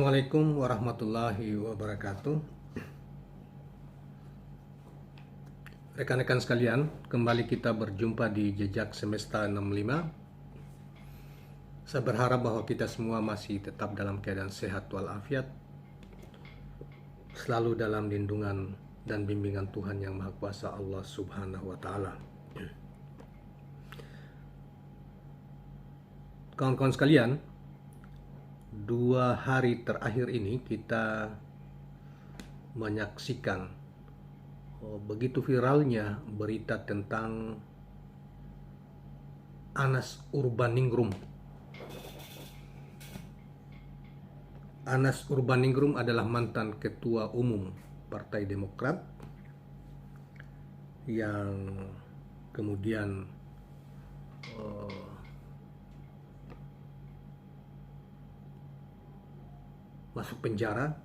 Assalamualaikum warahmatullahi wabarakatuh. Rekan-rekan sekalian, kembali kita berjumpa di Jejak Semesta 65. Saya berharap bahwa kita semua masih tetap dalam keadaan sehat walafiat, selalu dalam lindungan dan bimbingan Tuhan Yang Maha Kuasa Allah Subhanahu wa Ta'ala. Kawan-kawan sekalian, 2 hari terakhir ini kita menyaksikan begitu viralnya berita tentang Anas Urbaningrum. Anas Urbaningrum adalah mantan Ketua Umum Partai Demokrat yang kemudian masuk penjara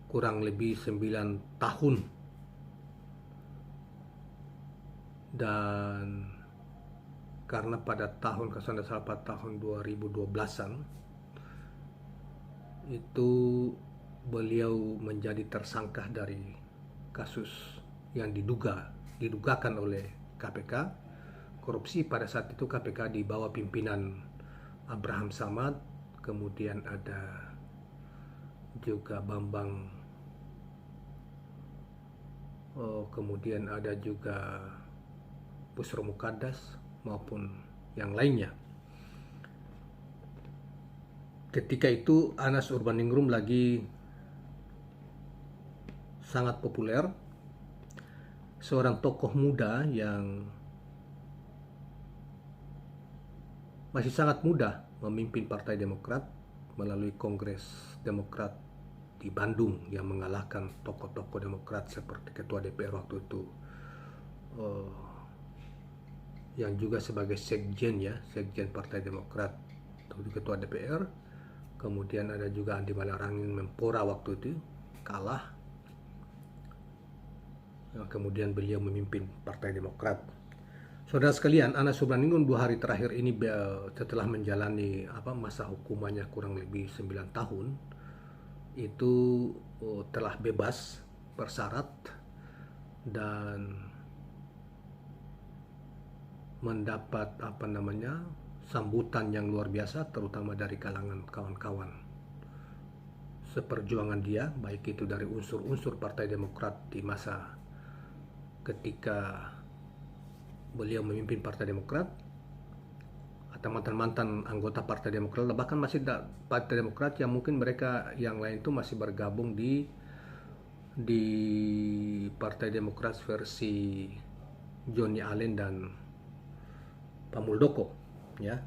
kurang lebih 9 tahun, dan karena pada tahun tahun 2012-an itu beliau menjadi tersangka dari kasus yang didugakan oleh KPK korupsi. Pada saat itu KPK di bawah pimpinan Abraham Samad, kemudian ada juga Bambang, kemudian ada juga Busro Mukaddas maupun yang lainnya. Ketika itu Anas Urbaningrum lagi sangat populer, seorang tokoh muda yang masih sangat muda memimpin Partai Demokrat melalui Kongres Demokrat di Bandung yang mengalahkan tokoh-tokoh Demokrat seperti Ketua DPR waktu itu, yang juga sebagai Sekjen Partai Demokrat, Ketua DPR. Kemudian ada juga Andi Malarangin Menpora waktu itu kalah. Kemudian beliau memimpin Partai Demokrat. Saudara sekalian, Anas Urbaningrum 2 hari terakhir ini setelah menjalani masa hukumannya kurang lebih 9 tahun, itu telah bebas bersyarat dan mendapat sambutan yang luar biasa, terutama dari kalangan kawan-kawan seperjuangan dia, baik itu dari unsur-unsur Partai Demokrat di masa ketika beliau memimpin Partai Demokrat, atau mantan-mantan anggota Partai Demokrat, bahkan masih Partai Demokrat yang mungkin mereka yang lain itu masih bergabung di Partai Demokrat versi Johnny Allen dan Pak Muldoko, ya.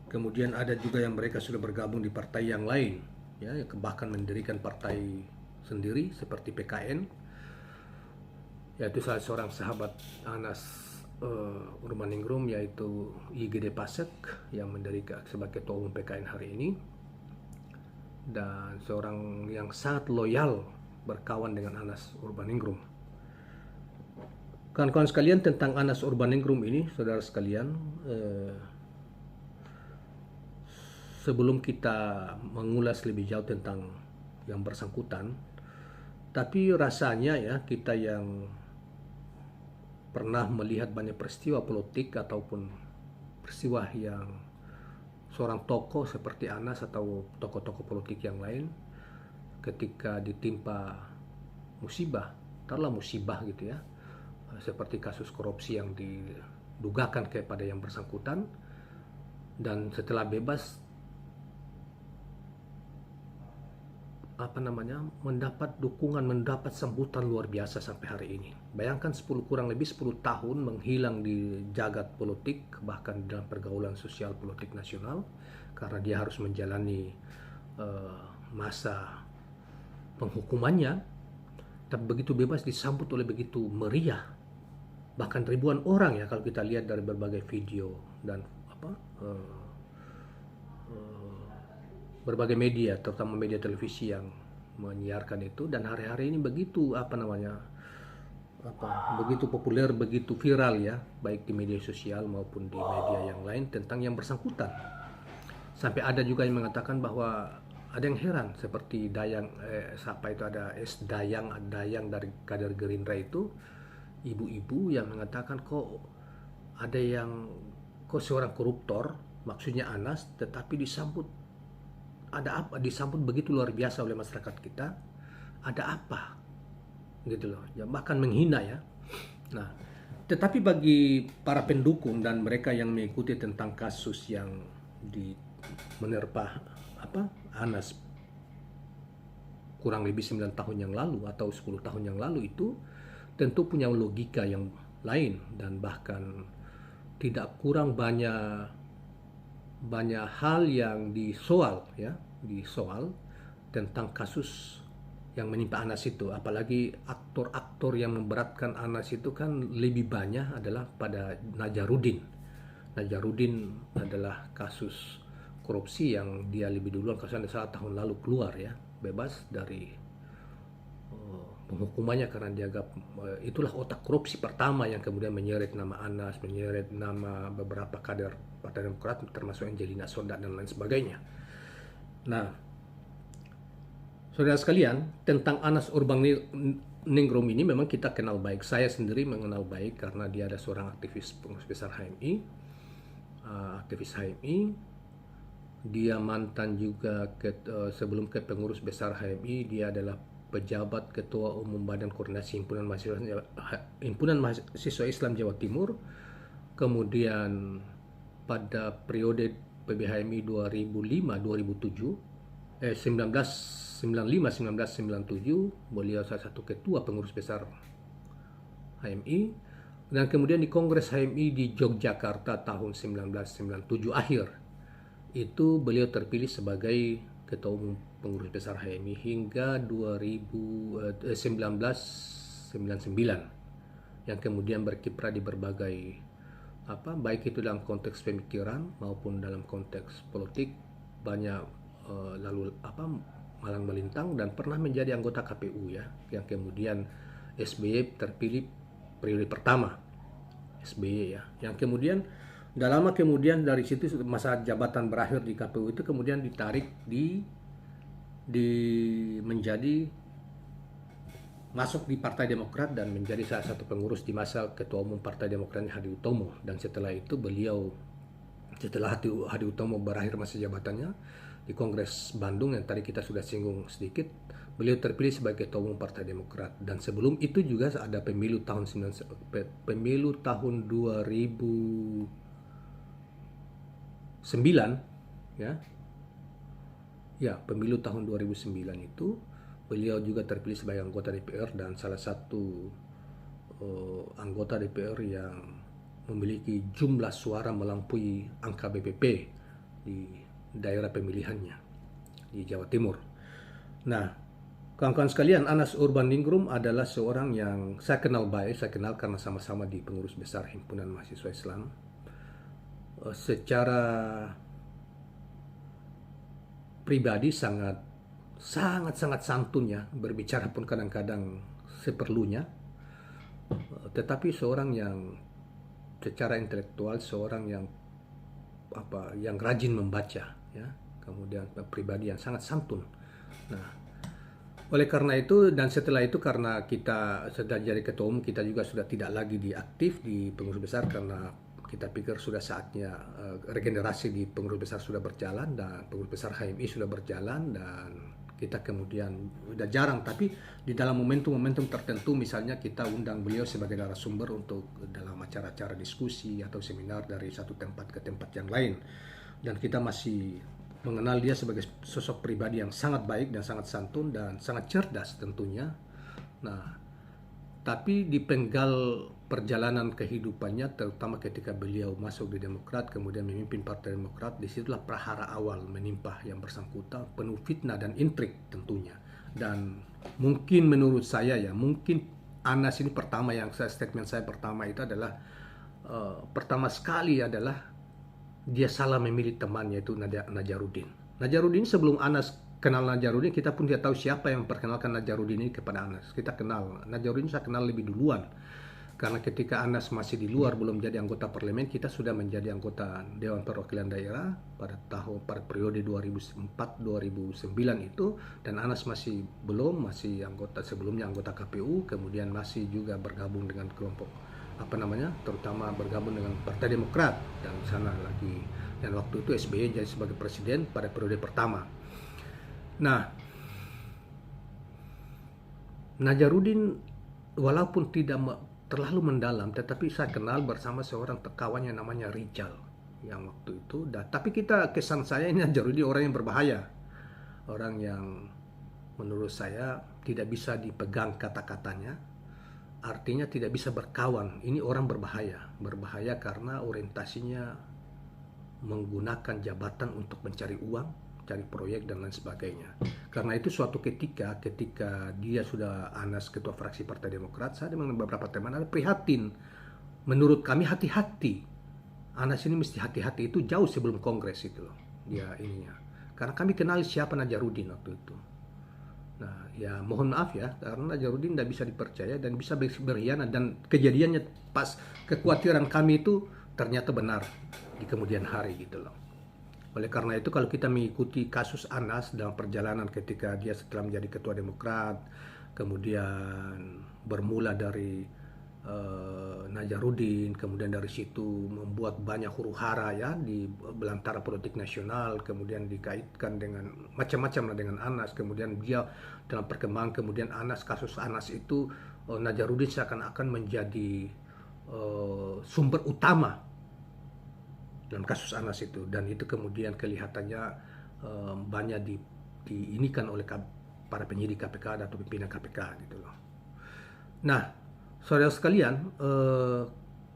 Kemudian ada juga yang mereka sudah bergabung di partai yang lain, ya, bahkan mendirikan partai sendiri seperti PKN, yaitu salah seorang sahabat Anas Urbaningrum, yaitu IGD Pasek yang mendirikan sebagai ketua umum PKN hari ini, dan seorang yang sangat loyal berkawan dengan Anas Urbaningrum. Kawan-kawan sekalian, tentang Anas Urbaningrum ini, saudara sekalian, sebelum kita mengulas lebih jauh tentang yang bersangkutan, tapi rasanya ya, kita yang pernah melihat banyak peristiwa politik ataupun peristiwa yang seorang tokoh seperti Anas atau tokoh-tokoh politik yang lain ketika ditimpa musibah gitu ya, seperti kasus korupsi yang didugakan kepada yang bersangkutan, dan setelah bebas mendapat dukungan, mendapat sambutan luar biasa sampai hari ini. Bayangkan kurang lebih 10 tahun menghilang di jagat politik, bahkan dalam pergaulan sosial politik nasional, karena dia harus menjalani masa penghukumannya, tapi begitu bebas disambut oleh begitu meriah, bahkan ribuan orang ya kalau kita lihat dari berbagai video dan berbagai media, terutama media televisi yang menyiarkan itu. Dan hari-hari ini begitu begitu populer, begitu viral ya, baik di media sosial maupun di media yang lain tentang yang bersangkutan. Sampai ada juga yang mengatakan bahwa ada yang heran seperti Dayang siapa itu, ada Dayang dari kader Gerindra itu, ibu-ibu yang mengatakan kok seorang koruptor, maksudnya Anas, tetapi disambut disambut begitu luar biasa oleh masyarakat kita, ada apa gitu loh ya, bahkan menghina ya. Nah, tetapi bagi para pendukung dan mereka yang mengikuti tentang kasus yang menerpa Anas kurang lebih 9 tahun yang lalu atau 10 tahun yang lalu, itu tentu punya logika yang lain, dan bahkan tidak kurang banyak hal yang disoal tentang kasus yang menimpa Anas itu. Apalagi aktor-aktor yang memberatkan Anas itu kan lebih banyak adalah pada Nazarudin adalah kasus korupsi yang dia lebih duluan, kalau saya salah tahun lalu keluar ya, bebas dari penghukumannya karena dianggap itulah otak korupsi pertama yang kemudian menyeret nama Anas, menyeret nama beberapa kader Partai Demokrat termasuk Angelina Sondakh dan lain sebagainya. Nah, saudara sekalian, tentang Anas Urbaningrum ini memang kita kenal baik. Saya sendiri mengenal baik karena dia ada seorang aktivis pengurus besar HMI, Dia mantan juga sebelum ke pengurus besar HMI, dia adalah pejabat Ketua Umum Badan Koordinasi Himpunan Mahasiswa Islam Jawa Timur. Kemudian pada periode PBHMI 1995-1997 beliau salah satu ketua pengurus besar HMI, dan kemudian di Kongres HMI di Yogyakarta tahun 1997 akhir itu beliau terpilih sebagai ketua umum pengurus besar HMI hingga 1999, yang kemudian berkiprah di berbagai baik itu dalam konteks pemikiran maupun dalam konteks politik, banyak malang melintang, dan pernah menjadi anggota KPU ya, yang kemudian SBY terpilih periode pertama SBY ya, yang kemudian udah lama kemudian dari situ masa jabatan berakhir di KPU itu kemudian ditarik menjadi masuk di Partai Demokrat dan menjadi salah satu pengurus di masa Ketua Umum Partai Demokrat Hadi Utomo, dan setelah itu setelah Hadi Utomo berakhir masa jabatannya di Kongres Bandung yang tadi kita sudah singgung sedikit, beliau terpilih sebagai Ketua Umum Partai Demokrat. Dan sebelum itu juga ada pemilu tahun 2009 pemilu tahun 2009 itu beliau juga terpilih sebagai anggota DPR dan salah satu anggota DPR yang memiliki jumlah suara melampaui angka BPP di daerah pemilihannya di Jawa Timur. Nah, kawan-kawan sekalian, Anas Urbaningrum adalah seorang yang saya kenal baik. Saya kenal karena sama-sama di pengurus besar Himpunan Mahasiswa Islam. Secara pribadi sangat santun ya, berbicara pun kadang-kadang seperlunya, tetapi seorang yang secara intelektual, seorang yang rajin membaca ya, kemudian pribadi yang sangat santun. Nah, oleh karena itu dan setelah itu, karena kita sudah jadi ketua umum, kita juga sudah tidak lagi aktif di pengurus besar karena kita pikir sudah saatnya regenerasi di pengurus besar sudah berjalan dan pengurus besar HMI sudah berjalan, dan kita kemudian udah jarang, tapi di dalam momentum-momentum tertentu misalnya kita undang beliau sebagai narasumber untuk dalam acara-acara diskusi atau seminar dari satu tempat ke tempat yang lain, dan kita masih mengenal dia sebagai sosok pribadi yang sangat baik dan sangat santun dan sangat cerdas tentunya. Nah, tapi di penggal perjalanan kehidupannya, terutama ketika beliau masuk di Demokrat, kemudian memimpin Partai Demokrat, disitulah prahara awal menimpa yang bersangkutan, penuh fitnah dan intrik tentunya. Dan mungkin menurut saya ya, mungkin Anas ini statement saya pertama itu adalah pertama sekali adalah dia salah memilih temannya, itu Nazarudin. Nazarudin sebelum Anas kenal Nazarudin, kita pun tidak tahu siapa yang memperkenalkan Nazarudin ini kepada Anas. Kita kenal Nazarudin, saya kenal lebih duluan Karena ketika Anas masih di luar belum jadi anggota parlemen, kita sudah menjadi anggota Dewan Perwakilan Daerah pada periode 2004-2009 itu, dan Anas masih anggota, sebelumnya anggota KPU, kemudian masih juga bergabung dengan kelompok terutama bergabung dengan Partai Demokrat, dan sana lagi, dan waktu itu SBY jadi sebagai presiden pada periode pertama. Nah, Najarudin walaupun tidak terlalu mendalam, tetapi saya kenal bersama seorang kawan yang namanya Rijal yang waktu itu. Tapi kesan saya ini Najarudin orang yang berbahaya, orang yang menurut saya tidak bisa dipegang kata-katanya, artinya tidak bisa berkawan. Ini orang berbahaya karena orientasinya menggunakan jabatan untuk mencari uang, cari proyek dan lain sebagainya. Karena itu suatu ketika dia sudah Anas ketua fraksi Partai Demokrat, saya dengan beberapa teman ada prihatin. Menurut kami hati-hati. Anas ini mesti hati-hati, itu jauh sebelum kongres itu loh. Dia ininya. Karena kami kenal siapa Najarudin waktu itu. Nah, ya mohon maaf ya, karena Najarudin tidak bisa dipercaya dan bisa berkhianat, dan kejadiannya pas kekhawatiran kami itu ternyata benar di kemudian hari gitu loh. Oleh karena itu kalau kita mengikuti kasus Anas dalam perjalanan ketika dia setelah menjadi ketua Demokrat, kemudian bermula dari Najarudin, kemudian dari situ membuat banyak huru-hara ya di belantara politik nasional, kemudian dikaitkan dengan macam-macam lah dengan Anas, kemudian dia dalam perkembangan, kemudian kasus Anas itu Najarudin seakan-akan menjadi sumber utama dalam kasus Anas itu, dan itu kemudian kelihatannya banyak diinikan oleh para penyidik KPK atau pimpinan KPK gitu loh. Nah, saudara sekalian,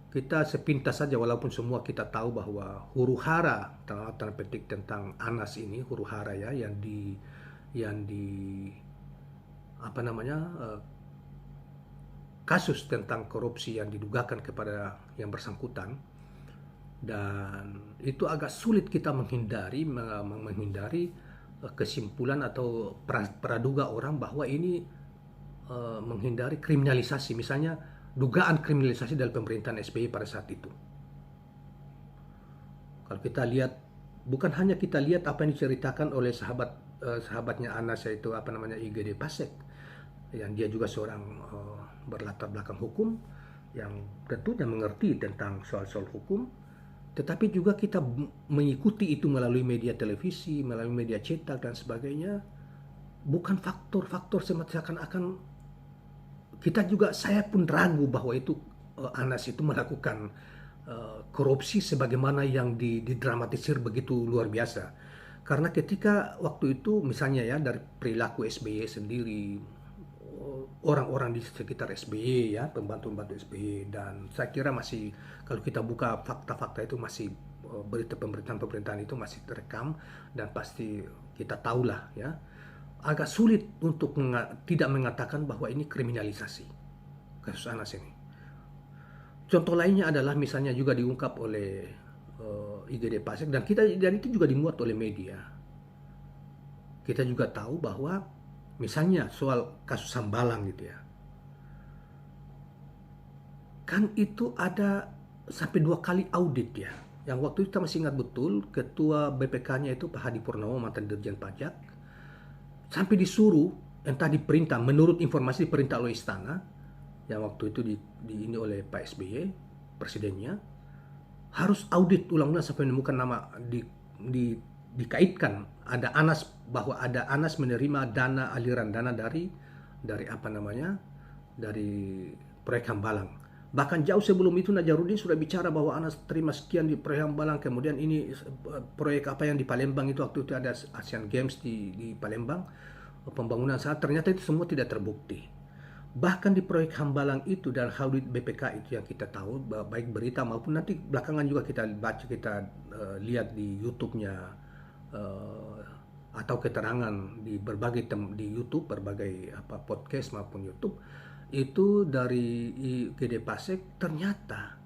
kita sepintas saja walaupun semua kita tahu bahwa huru-hara tanda petik tentang Anas ini, huru-hara ya yang di kasus tentang korupsi yang didugakan kepada yang bersangkutan. Dan itu agak sulit kita menghindari kesimpulan atau praduga orang bahwa ini menghindari kriminalisasi, misalnya dugaan kriminalisasi dalam pemerintahan SBY pada saat itu. Kalau kita lihat, bukan hanya kita lihat apa yang diceritakan oleh sahabatnya Anas, yaitu IGD Pasek, yang dia juga seorang berlatar belakang hukum yang tentunya mengerti tentang soal-soal hukum. Tetapi juga kita mengikuti itu melalui media televisi, melalui media cetak dan sebagainya. Bukan faktor-faktor seakan-akan saya pun ragu bahwa itu Anas itu melakukan korupsi sebagaimana yang didramatisir begitu luar biasa. Karena ketika waktu itu misalnya ya dari perilaku SBY sendiri, orang-orang di sekitar SBY ya, pembantu-pembantu SBY, dan saya kira masih kalau kita buka fakta-fakta itu masih berita pemerintahan itu masih terekam dan pasti kita tahulah ya. Agak sulit untuk tidak mengatakan bahwa ini kriminalisasi kasus Anas ini. Contoh lainnya adalah misalnya juga diungkap oleh IGD Pasek, dan itu juga dimuat oleh media. Kita juga tahu bahwa misalnya soal kasus Hambalang gitu ya, kan itu ada sampai 2 kali audit ya. Yang waktu itu kita masih ingat betul, ketua BPK-nya itu Pak Hadi Purnomo, mantan Dirjen Pajak, sampai disuruh, entah diperintah, menurut informasi diperintah oleh Istana, yang waktu itu ini oleh Pak SBY, presidennya, harus audit ulang-ulang sampai menemukan nama dikaitkan bahwa ada Anas menerima aliran dana dari proyek Hambalang. Bahkan jauh sebelum itu Najarudin sudah bicara bahwa Anas terima sekian di proyek Hambalang, kemudian ini proyek apa yang di Palembang itu, waktu itu ada Asian Games di Palembang, pembangunan saat ternyata itu semua tidak terbukti. Bahkan di proyek Hambalang itu dan audit BPK itu yang kita tahu, baik berita maupun nanti belakangan juga kita lihat di YouTube-nya atau keterangan di berbagai di YouTube, berbagai podcast maupun YouTube, itu dari IGD Pasek ternyata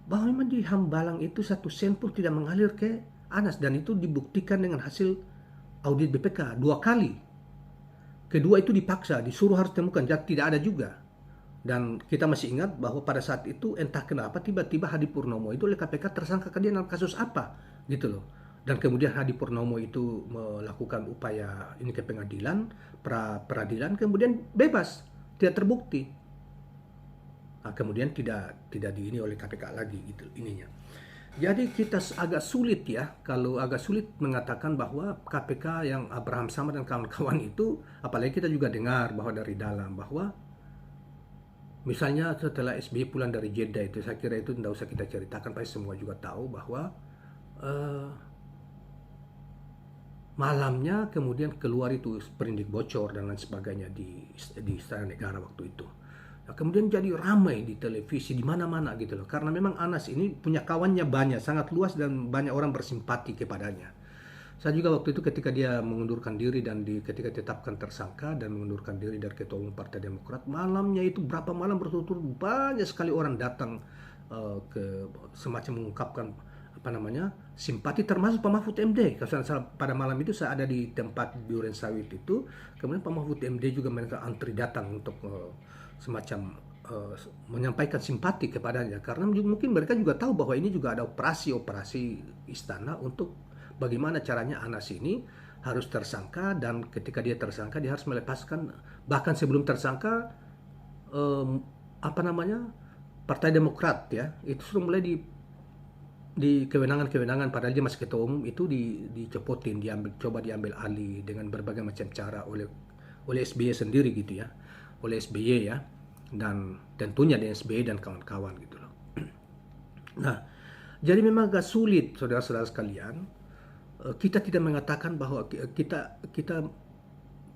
bahwa memang di Hambalang itu 1 sen pun tidak mengalir ke Anas, dan itu dibuktikan dengan hasil audit BPK 2 kali. Kedua itu dipaksa, disuruh harus temukan, tidak ada juga. Dan kita masih ingat bahwa pada saat itu entah kenapa tiba-tiba Hadi Purnomo itu oleh KPK tersangka dalam kasus apa gitu loh. Dan kemudian Hadi Purnomo itu melakukan upaya ini ke pengadilan, peradilan, kemudian bebas, tidak terbukti. Nah, kemudian tidak di ini oleh KPK lagi gitu ininya. Jadi kita agak sulit ya, kalau agak sulit mengatakan bahwa KPK yang Abraham Samad dan kawan-kawan itu, apalagi kita juga dengar bahwa dari dalam bahwa misalnya setelah SBY pulang dari Jeddah itu, saya kira itu tidak usah kita ceritakan, pasti semua juga tahu bahwa malamnya kemudian keluar itu sprindik bocor dan lain sebagainya di Istana Negara waktu itu. Nah, kemudian jadi ramai di televisi di mana-mana gitu loh, karena memang Anas ini punya kawannya banyak, sangat luas dan banyak orang bersimpati kepadanya. Saya juga waktu itu ketika dia mengundurkan diri dan ketika ditetapkan tersangka dan mengundurkan diri dari Ketua Umum Partai Demokrat, malamnya itu berapa malam berturut-turut banyak sekali orang datang ke semacam mengungkapkan apa namanya simpati, termasuk Pak Mahfud MD. Kalau saya pada malam itu saya ada di tempat Duren Sawit itu, kemudian Pak Mahfud MD juga mereka antri datang untuk semacam menyampaikan simpati kepadanya, karena mungkin mereka juga tahu bahwa ini juga ada operasi istana untuk bagaimana caranya Anas ini harus tersangka, dan ketika dia tersangka dia harus melepaskan, bahkan sebelum tersangka apa namanya Partai Demokrat ya itu sudah mulai di kewenangan-kewenangan, padahal dia masih ketua umum itu dicepotin, coba diambil alih dengan berbagai macam cara oleh SBY sendiri gitu ya, oleh SBY ya, dan tentunya dengan SBY dan kawan-kawan gitu loh. Nah, jadi memang agak sulit saudara-saudara sekalian, kita tidak mengatakan bahwa kita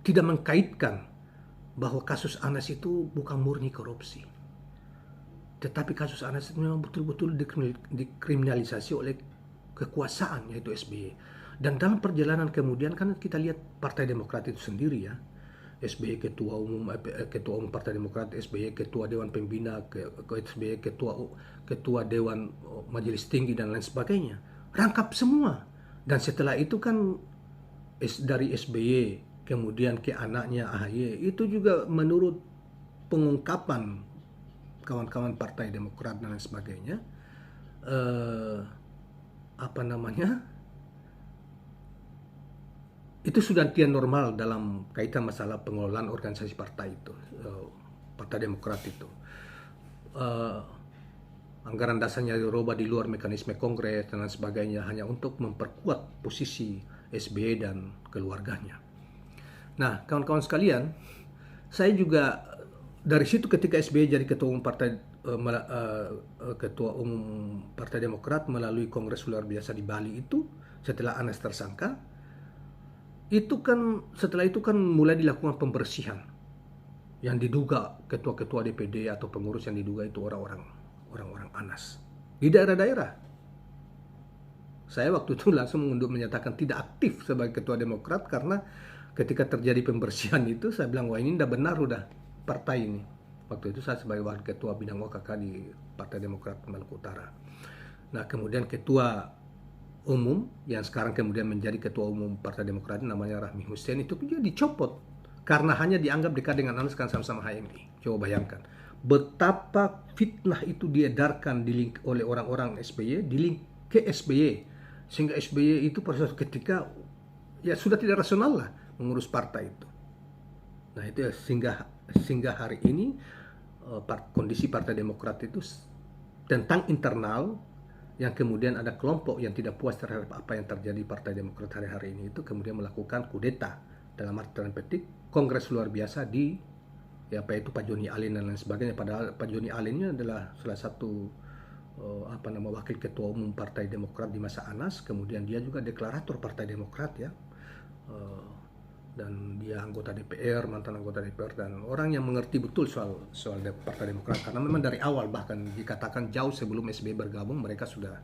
tidak mengkaitkan bahwa kasus Anas itu bukan murni korupsi. Tetapi kasus Anas itu memang betul-betul dikriminalisasi oleh kekuasaan, yaitu SBY. Dan dalam perjalanan kemudian kan kita lihat Partai Demokrat itu sendiri ya. SBY ketua umum Partai Demokrat, SBY ketua Dewan Pembina, SBY ketua Dewan Majelis Tinggi dan lain sebagainya. Rangkap semua. Dan setelah itu kan dari SBY kemudian ke anaknya AHY itu juga menurut pengungkapan kawan-kawan Partai Demokrat dan lain sebagainya, apa namanya, itu sudah tidak normal dalam kaitan masalah pengelolaan organisasi partai itu, Partai Demokrat itu. Anggaran dasarnya dirubah di luar mekanisme kongres dan lain sebagainya hanya untuk memperkuat posisi SBY dan keluarganya. Nah, kawan-kawan sekalian, saya juga dari situ ketika SBY jadi ketua umum Partai Demokrat melalui kongres luar biasa di Bali itu, setelah Anas tersangka, setelah itu kan mulai dilakukan pembersihan yang diduga ketua-ketua DPD atau pengurus yang diduga itu orang-orang Anas di daerah-daerah. Saya waktu itu langsung menyatakan tidak aktif sebagai ketua Demokrat, karena ketika terjadi pembersihan itu saya bilang, wah ini tidak benar udah partai ini. Waktu itu saya sebagai wakil ketua bidang OKK di Partai Demokrat Maluku Utara. Nah, kemudian ketua umum yang sekarang kemudian menjadi ketua umum Partai Demokrat namanya Rahmi Hussein itu juga dicopot karena hanya dianggap dekat dengan Anas kan sama-sama HMI. Coba bayangkan betapa fitnah itu diedarkan oleh orang-orang SBY ke SBY, sehingga SBY itu pada suatu ketika ya sudah tidak rasional lah mengurus partai itu. Nah itu ya, sehingga hari ini kondisi Partai Demokrat itu tentang internal, yang kemudian ada kelompok yang tidak puas terhadap apa yang terjadi Partai Demokrat hari-hari ini itu kemudian melakukan kudeta, dalam arti petik kongres luar biasa di ya apa itu Pak Joni Allen dan lain sebagainya. Padahal Pak Joni Allen ini adalah salah satu wakil ketua umum Partai Demokrat di masa Anas, kemudian dia juga deklarator Partai Demokrat ya, dan dia anggota DPR, mantan anggota DPR, dan orang yang mengerti betul soal Partai Demokrat, karena memang dari awal bahkan dikatakan jauh sebelum SBY bergabung mereka sudah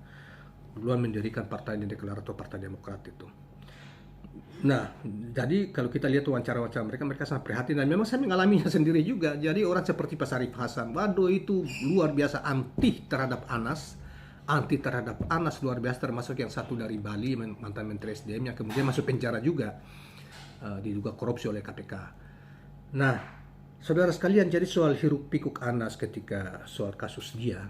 duluan mendirikan partai dan deklarator Partai Demokrat itu. Nah, jadi kalau kita lihat wawancara-wawancara mereka sangat prihatin, dan memang saya mengalaminya sendiri juga. Jadi orang seperti Pak Sarif Hasan, waduh itu luar biasa anti terhadap Anas luar biasa, termasuk yang satu dari Bali, mantan Menteri SDM yang kemudian masuk penjara juga, diduga korupsi oleh KPK. Nah, Saudara sekalian, jadi soal hiruk pikuk Anas ketika soal kasus dia,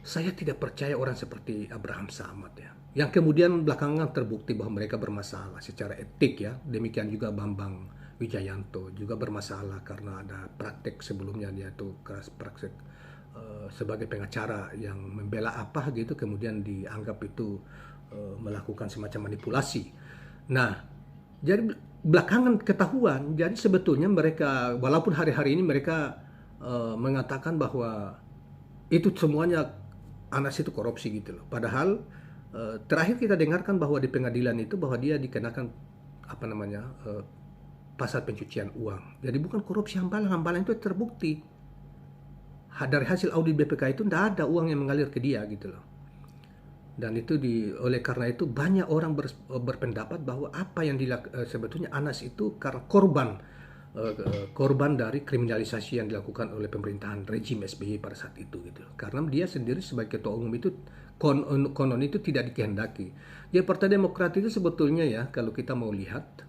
saya tidak percaya orang seperti Abraham Samad ya. Yang kemudian belakangan terbukti bahwa mereka bermasalah secara etik ya. Demikian juga Bambang Wijayanto juga bermasalah karena ada praktek sebelumnya dia tuh praktek sebagai pengacara yang membela apa gitu, kemudian dianggap itu melakukan semacam manipulasi. Nah, jadi belakangan ketahuan, jadi sebetulnya mereka walaupun hari-hari ini mereka mengatakan bahwa itu semuanya Anas itu korupsi gitu loh. Padahal terakhir kita dengarkan bahwa di pengadilan itu bahwa dia dikenakan apa namanya pasal pencucian uang. Jadi bukan korupsi hambalang, hambalang itu terbukti. Dari hasil audit BPK itu tidak ada uang yang mengalir ke dia gitu loh. Dan itu oleh karena itu banyak orang berpendapat bahwa apa yang sebetulnya Anas itu karena korban dari kriminalisasi yang dilakukan oleh pemerintahan rejim SBY pada saat itu gitu. Karena dia sendiri sebagai ketua umum itu konon itu tidak dikehendaki. Ya, Partai Demokrat itu sebetulnya ya kalau kita mau lihat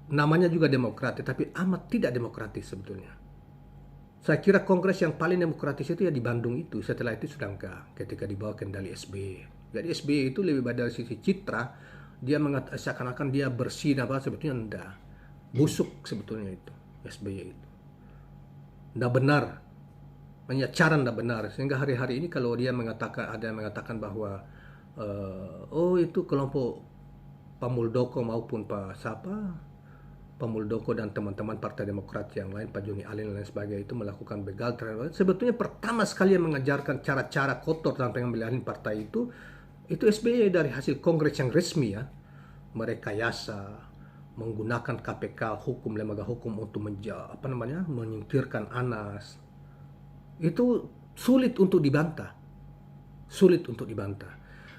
namanya juga Demokrat, tapi amat tidak demokratis sebetulnya. Saya kira kongres yang paling demokratis itu ya di Bandung itu. Setelah itu sudah enggak, ketika dibawa kendali SBY. Jadi SBY itu lebih pada sisi citra, dia seakan-akan dia bersih apa, sebetulnya enggak. Busuk sebetulnya itu SBY itu. Enggak benar. Cara enggak benar. Sehingga hari-hari ini kalau dia ada yang mengatakan bahwa oh itu kelompok Pak Muldoko maupun Pak Muldoko dan teman-teman Partai Demokrat yang lain, Pak Joni Allen dan lain sebagainya itu melakukan begal terhadap, sebetulnya pertama sekali yang mengajarkan cara-cara kotor dalam pengambilan partai itu SBY dari hasil kongres yang resmi ya, merekayasa menggunakan KPK hukum, lembaga hukum untuk menyingkirkan Anas. Itu sulit untuk dibantah.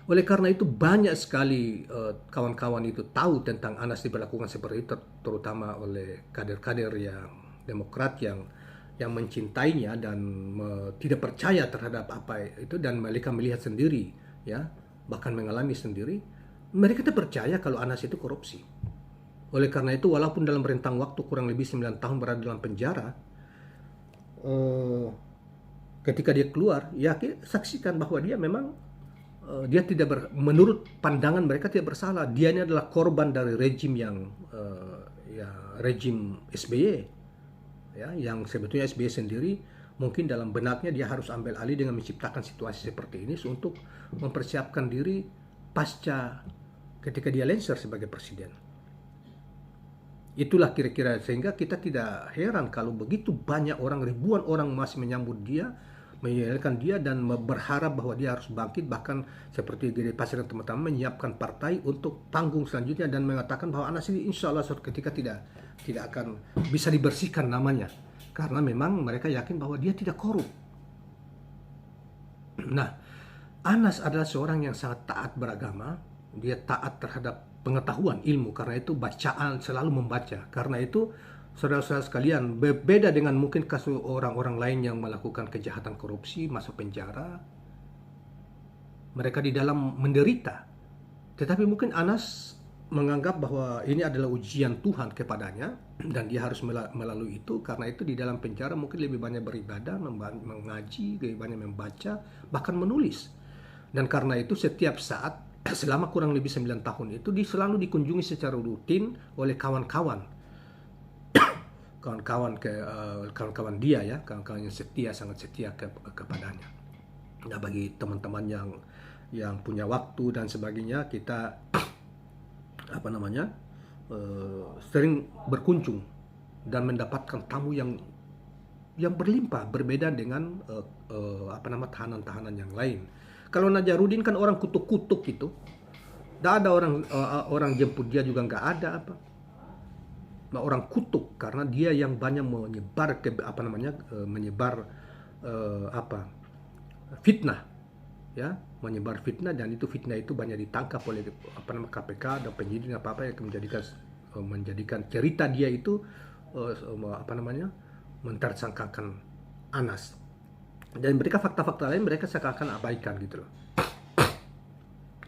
Oleh karena itu banyak sekali kawan-kawan itu tahu tentang Anas diperlakukan seperti itu, terutama oleh kader-kader yang Demokrat yang mencintainya dan tidak percaya terhadap apa itu, dan mereka melihat sendiri ya, bahkan mengalami sendiri, mereka tidak percaya kalau Anas itu korupsi. Oleh karena itu walaupun dalam rentang waktu kurang lebih 9 tahun berada dalam penjara, ketika dia keluar ya saksikan bahwa dia memang dia menurut pandangan mereka tidak bersalah. Dia ini adalah korban dari rejim yang rejim SBY ya, yang sebetulnya SBY sendiri mungkin dalam benaknya dia harus ambil alih dengan menciptakan situasi seperti ini untuk mempersiapkan diri pasca ketika dia lengser sebagai presiden. Itulah kira-kira, sehingga kita tidak heran kalau begitu banyak orang, ribuan orang masih menyambut dia, menyalahkan dia dan berharap bahwa dia harus bangkit, bahkan seperti Gede Pasir dan teman-teman menyiapkan partai untuk panggung selanjutnya dan mengatakan bahwa Anas ini insya Allah suatu ketika tidak akan bisa dibersihkan namanya, karena memang mereka yakin bahwa dia tidak korup. Nah, Anas adalah seorang yang sangat taat beragama, dia taat terhadap pengetahuan ilmu, karena itu bacaan, selalu membaca. Karena itu saudara-saudara sekalian, berbeda dengan mungkin kasus orang-orang lain yang melakukan kejahatan korupsi, masuk penjara, mereka di dalam menderita. Tetapi mungkin Anas menganggap bahwa ini adalah ujian Tuhan kepadanya dan dia harus melalui itu. Karena itu di dalam penjara mungkin lebih banyak beribadah, mengaji, lebih banyak membaca, bahkan menulis. Dan karena itu setiap saat selama kurang lebih 9 tahun itu dia selalu dikunjungi secara rutin oleh kawan-kawan dia ya, kawan-kawan yang setia, sangat setia kepadanya. Nah, bagi teman-teman yang punya waktu dan sebagainya, kita sering berkunjung dan mendapatkan tamu yang berlimpah, berbeda dengan tahanan-tahanan yang lain. Kalau Najarudin kan orang kutuk-kutuk gitu, tidak ada orang jemput dia juga nggak ada apa. Orang kutuk karena dia yang banyak menyebar fitnah ya, menyebar fitnah, dan itu fitnah itu banyak ditangkap oleh KPK dan penyidik yang menjadikan cerita dia itu mentersangkakan Anas, dan mereka fakta-fakta lain mereka seakan-akan abaikan gitu loh.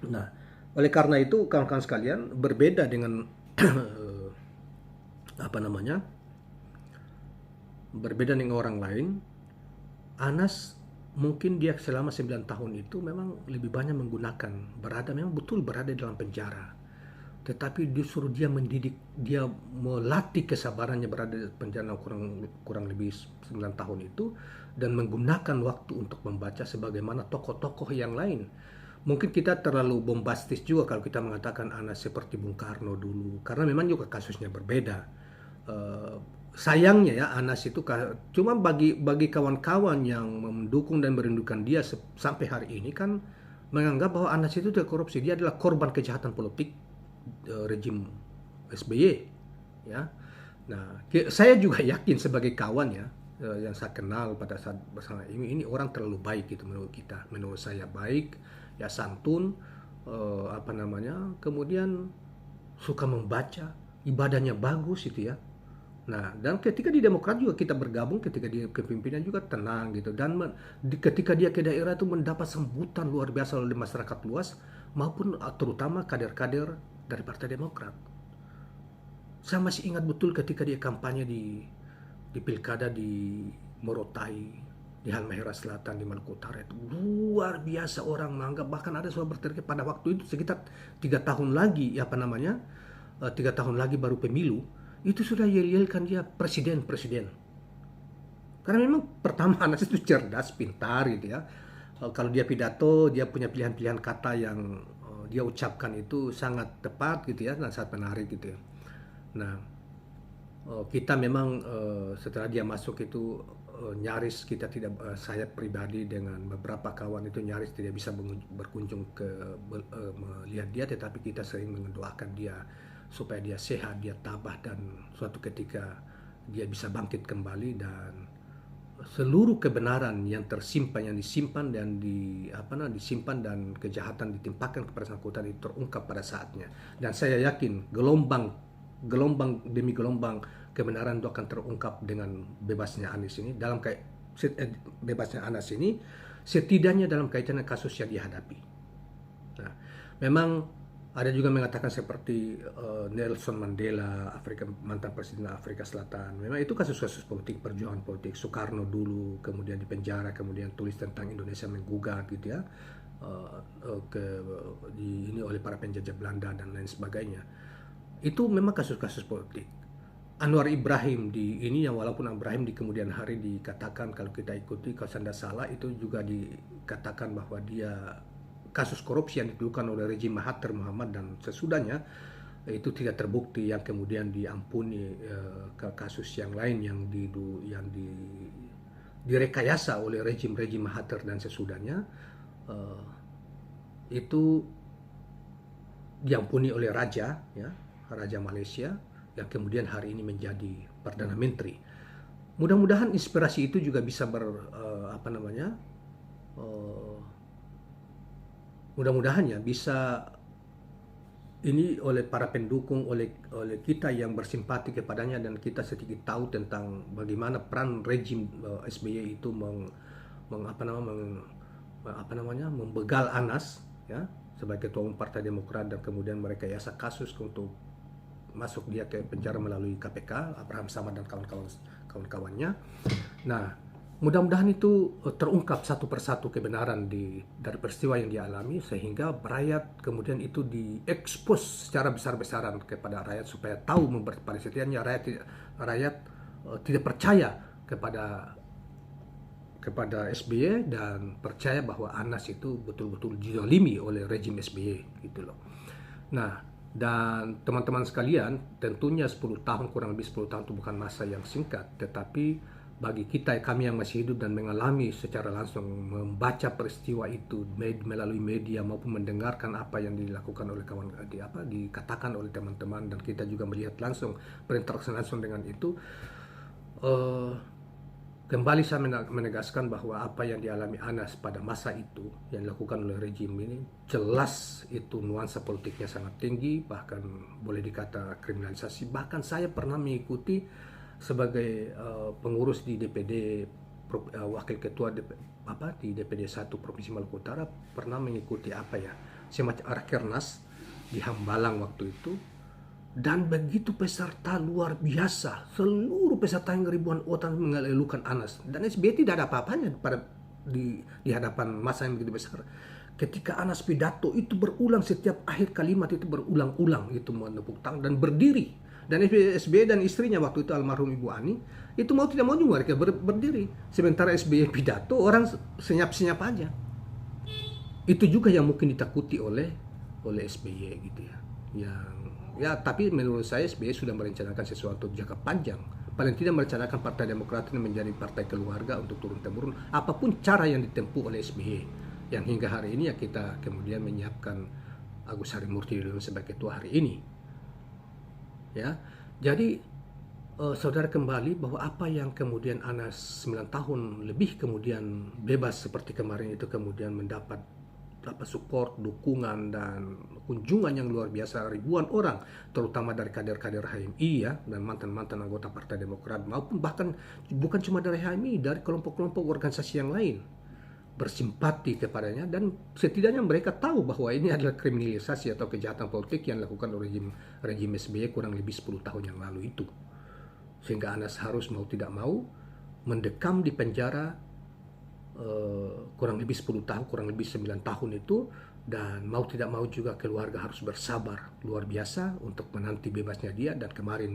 Nah, oleh karena itu kawan-kawan sekalian, berbeda dengan berbeda dengan orang lain, Anas mungkin dia selama 9 tahun itu memang lebih banyak menggunakan, memang betul berada dalam penjara. Tetapi disuruh dia mendidik, dia melatih kesabarannya berada di penjara kurang lebih 9 tahun itu, dan menggunakan waktu untuk membaca sebagaimana tokoh-tokoh yang lain. Mungkin kita terlalu bombastis juga kalau kita mengatakan Anas seperti Bung Karno dulu, karena memang juga kasusnya berbeda. Eh, Sayangnya ya, Anas itu cuma bagi kawan-kawan yang mendukung dan merindukan dia sampai hari ini kan menganggap bahwa Anas itu tidak korupsi, dia adalah korban kejahatan politik rejim SBY, ya. Nah, saya juga yakin sebagai kawan ya, yang saya kenal pada saat bersama ini orang terlalu baik gitu menurut kita. Menurut saya baik, ya santun, apa namanya, kemudian suka membaca, ibadahnya bagus itu ya. Nah, dan ketika di Demokrat juga kita bergabung, ketika di kepemimpinan juga tenang gitu. Dan ketika dia ke daerah itu mendapat sambutan luar biasa oleh masyarakat luas, maupun terutama kader-kader dari Partai Demokrat. Saya masih ingat betul ketika dia kampanye di pilkada di Morotai, di Halmahera Selatan, di Maluku Utara, itu luar biasa orang menganggap, bahkan ada suara berteriak pada waktu itu sekitar 3 tahun lagi, 3 tahun lagi baru pemilu, itu sudah yel-yelkan dia presiden. Karena memang pertama Anas itu cerdas, pintar gitu ya. Kalau dia pidato, dia punya pilihan-pilihan kata yang dia ucapkan itu sangat tepat gitu ya, dan sangat menarik gitu ya. Nah, kita memang setelah dia masuk itu nyaris kita tidak, saya pribadi dengan beberapa kawan itu nyaris tidak bisa berkunjung melihat dia, tetapi kita sering mendoakan dia supaya dia sehat, dia tabah, dan suatu ketika dia bisa bangkit kembali dan seluruh kebenaran yang disimpan disimpan dan kejahatan ditimpakan kepada bersangkutan itu terungkap pada saatnya. Dan saya yakin gelombang demi gelombang kebenaran itu akan terungkap dengan bebasnya Anas ini, bebasnya Anas ini, setidaknya dalam kaitan dengan kasus yang dihadapi. Nah, memang ada juga mengatakan seperti Nelson Mandela, mantan presiden Afrika Selatan. Memang itu kasus-kasus politik, perjuangan politik. Soekarno dulu, kemudian di penjara, kemudian tulis tentang Indonesia menggugat gitu ya, ini oleh para penjajah Belanda dan lain sebagainya. Itu memang kasus-kasus politik. Anwar Ibrahim yang walaupun Ibrahim di kemudian hari dikatakan, kalau kita ikuti, kalau saya tidak salah, itu juga dikatakan bahwa dia kasus korupsi yang dilakukan oleh rejim Mahathir Muhammad dan sesudahnya itu tidak terbukti, yang kemudian diampuni ke kasus yang lain yang direkayasa oleh rejim Mahathir dan sesudahnya, itu diampuni oleh Raja Malaysia yang kemudian hari ini menjadi Perdana Menteri. Mudah-mudahan inspirasi itu juga bisa mudah-mudahan ya bisa ini oleh para pendukung, oleh kita yang bersimpati kepadanya, dan kita sedikit tahu tentang bagaimana peran rejim SBY itu membegal Anas ya sebagai ketua umum Partai Demokrat, dan kemudian mereka yasa kasus untuk masuk dia ke penjara melalui KPK, Abraham Samad dan kawan-kawannya. Nah, mudah-mudahan itu terungkap satu persatu kebenaran dari peristiwa yang dialami, sehingga rakyat kemudian itu diekspos secara besar-besaran kepada rakyat supaya tahu pada setiapnya rakyat tidak percaya kepada SBY dan percaya bahwa Anas itu betul-betul dizalimi oleh rejim SBY gitu loh. Nah, dan teman-teman sekalian, tentunya 10 tahun, kurang lebih 10 tahun itu bukan masa yang singkat, tetapi bagi kami yang masih hidup dan mengalami secara langsung, membaca peristiwa itu melalui media maupun mendengarkan apa yang dilakukan oleh dikatakan oleh teman-teman, dan kita juga melihat langsung, berinteraksi langsung dengan itu, kembali saya menegaskan bahwa apa yang dialami Anas pada masa itu yang dilakukan oleh rejim ini jelas itu nuansa politiknya sangat tinggi, bahkan boleh dikata kriminalisasi. Bahkan saya pernah mengikuti sebagai pengurus di DPD, wakil ketua di DPD 1 Provinsi Maluku Utara, pernah mengikuti semacam rakernas di Hambalang waktu itu, dan begitu peserta luar biasa, seluruh peserta yang ribuan orang mengeluhkan Anas, dan SBY tidak ada apa-apanya di hadapan massa yang begitu besar. Ketika Anas pidato itu berulang, setiap akhir kalimat itu berulang-ulang, itu menepuk tangan dan berdiri. Dan SBY dan istrinya waktu itu almarhum Ibu Ani itu mau tidak mau juga mereka berdiri. Sementara SBY pidato, orang senyap-senyap aja. Itu juga yang mungkin ditakuti oleh SBY gitu ya. Tapi menurut saya SBY sudah merencanakan sesuatu jangka panjang. Paling tidak merencanakan Partai Demokrat ini menjadi partai keluarga untuk turun-temurun apapun cara yang ditempuh oleh SBY. Yang hingga hari ini ya kita kemudian menyiapkan Agus Harimurti Yudhoyono sebagai ketua hari ini. Ya. Jadi saudara kembali bahwa apa yang kemudian Anas 9 tahun lebih kemudian bebas seperti kemarin itu kemudian mendapat support, dukungan, dan kunjungan yang luar biasa ribuan orang, terutama dari kader-kader HMI ya, dan mantan-mantan anggota Partai Demokrat, maupun bahkan bukan cuma dari HMI, dari kelompok-kelompok organisasi yang lain bersimpati kepadanya, dan setidaknya mereka tahu bahwa ini adalah kriminalisasi atau kejahatan politik yang dilakukan oleh rejim SBY kurang lebih 10 tahun yang lalu itu. Sehingga Anas harus mau tidak mau mendekam di penjara kurang lebih 10 tahun, kurang lebih 9 tahun itu, dan mau tidak mau juga keluarga harus bersabar luar biasa untuk menanti bebasnya dia, dan kemarin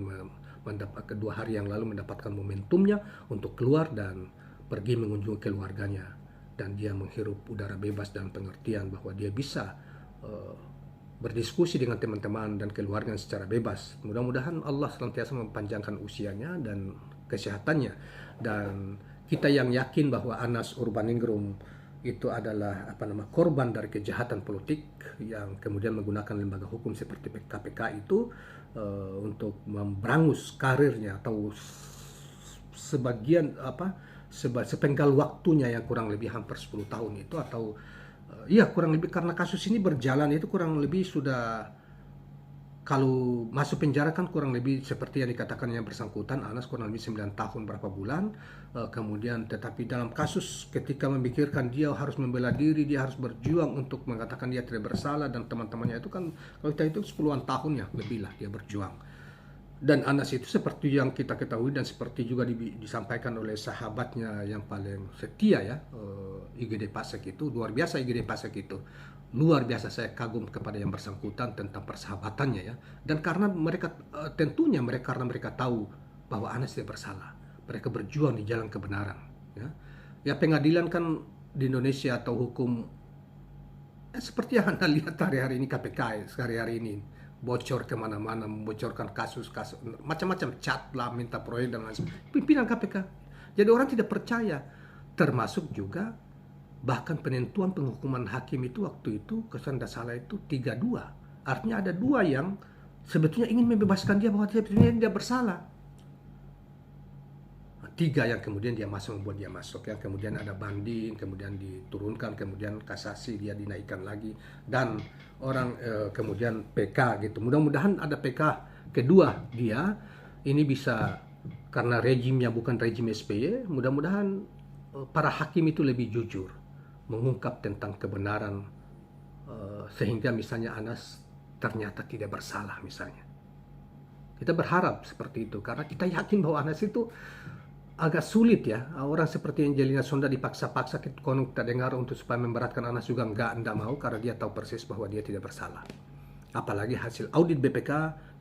kedua hari yang lalu mendapatkan momentumnya untuk keluar dan pergi mengunjungi keluarganya, dan dia menghirup udara bebas dan pengertian bahwa dia bisa berdiskusi dengan teman-teman dan keluarga secara bebas. Mudah-mudahan Allah senantiasa mempanjangkan usianya dan kesehatannya, dan kita yang yakin bahwa Anas Urbaningrum itu adalah korban dari kejahatan politik yang kemudian menggunakan lembaga hukum seperti KPK itu untuk memberangus karirnya atau sebagian sepenggal waktunya yang kurang lebih hampir 10 tahun itu, atau kurang lebih, karena kasus ini berjalan itu kurang lebih sudah, kalau masuk penjara kan kurang lebih seperti yang dikatakan yang bersangkutan Anas kurang lebih 9 tahun berapa bulan, kemudian tetapi dalam kasus ketika memikirkan dia harus membela diri, dia harus berjuang untuk mengatakan dia tidak bersalah, dan teman-temannya itu kan kalau kita itu 10-an tahun ya lebih lah dia berjuang. Dan Anas itu seperti yang kita ketahui dan seperti juga disampaikan oleh sahabatnya yang paling setia ya, IGD Pasek itu, luar biasa IGD Pasek itu. Luar biasa saya kagum kepada yang bersangkutan tentang persahabatannya ya. Dan karena mereka tentunya karena mereka tahu bahwa Anas tidak bersalah. Mereka berjuang di jalan kebenaran ya. Ya pengadilan kan di Indonesia atau hukum seperti yang Anda lihat hari-hari ini KPK ya, hari-hari ini bocor kemana-mana, membocorkan kasus-kasus macam-macam, chat lah, minta proyek dan lain-lain. Pimpinan KPK. Jadi orang tidak percaya, termasuk juga bahkan penentuan penghukuman hakim itu waktu itu kalau tidak salah itu 3-2. Artinya ada 2 yang sebetulnya ingin membebaskan dia bahwa dia tidak bersalah. 3 yang kemudian dia masuk, membuat dia masuk ya, kemudian ada banding, kemudian diturunkan, kemudian kasasi dia dinaikkan lagi, dan orang kemudian PK gitu. Mudah-mudahan ada PK kedua dia ini bisa, karena rejimnya bukan rejim SBY, mudah-mudahan para hakim itu lebih jujur mengungkap tentang kebenaran sehingga misalnya Anas ternyata tidak bersalah misalnya. Kita berharap seperti itu karena kita yakin bahwa Anas itu agak sulit ya, orang seperti Angelina Sonda dipaksa-paksa konon kita dengar untuk supaya memberatkan Anas juga enggak mau, karena dia tahu persis bahwa dia tidak bersalah. Apalagi hasil audit BPK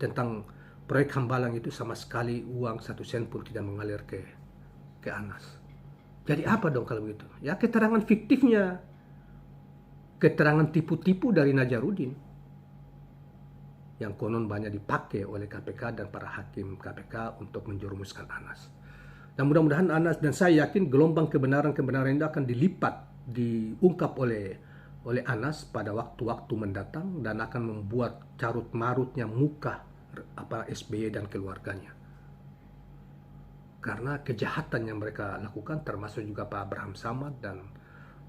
tentang proyek Hambalang itu sama sekali uang 1 sen pun tidak mengalir ke Anas. Jadi apa dong kalau begitu? Ya keterangan fiktifnya, keterangan tipu-tipu dari Najarudin yang konon banyak dipakai oleh KPK dan para hakim KPK untuk menjerumuskan Anas. Dan mudah-mudahan Anas, dan saya yakin gelombang kebenaran-kebenaran itu akan diungkap oleh Anas pada waktu-waktu mendatang, dan akan membuat carut marutnya muka SBY dan keluarganya. Karena kejahatan yang mereka lakukan, termasuk juga Pak Abraham Samad dan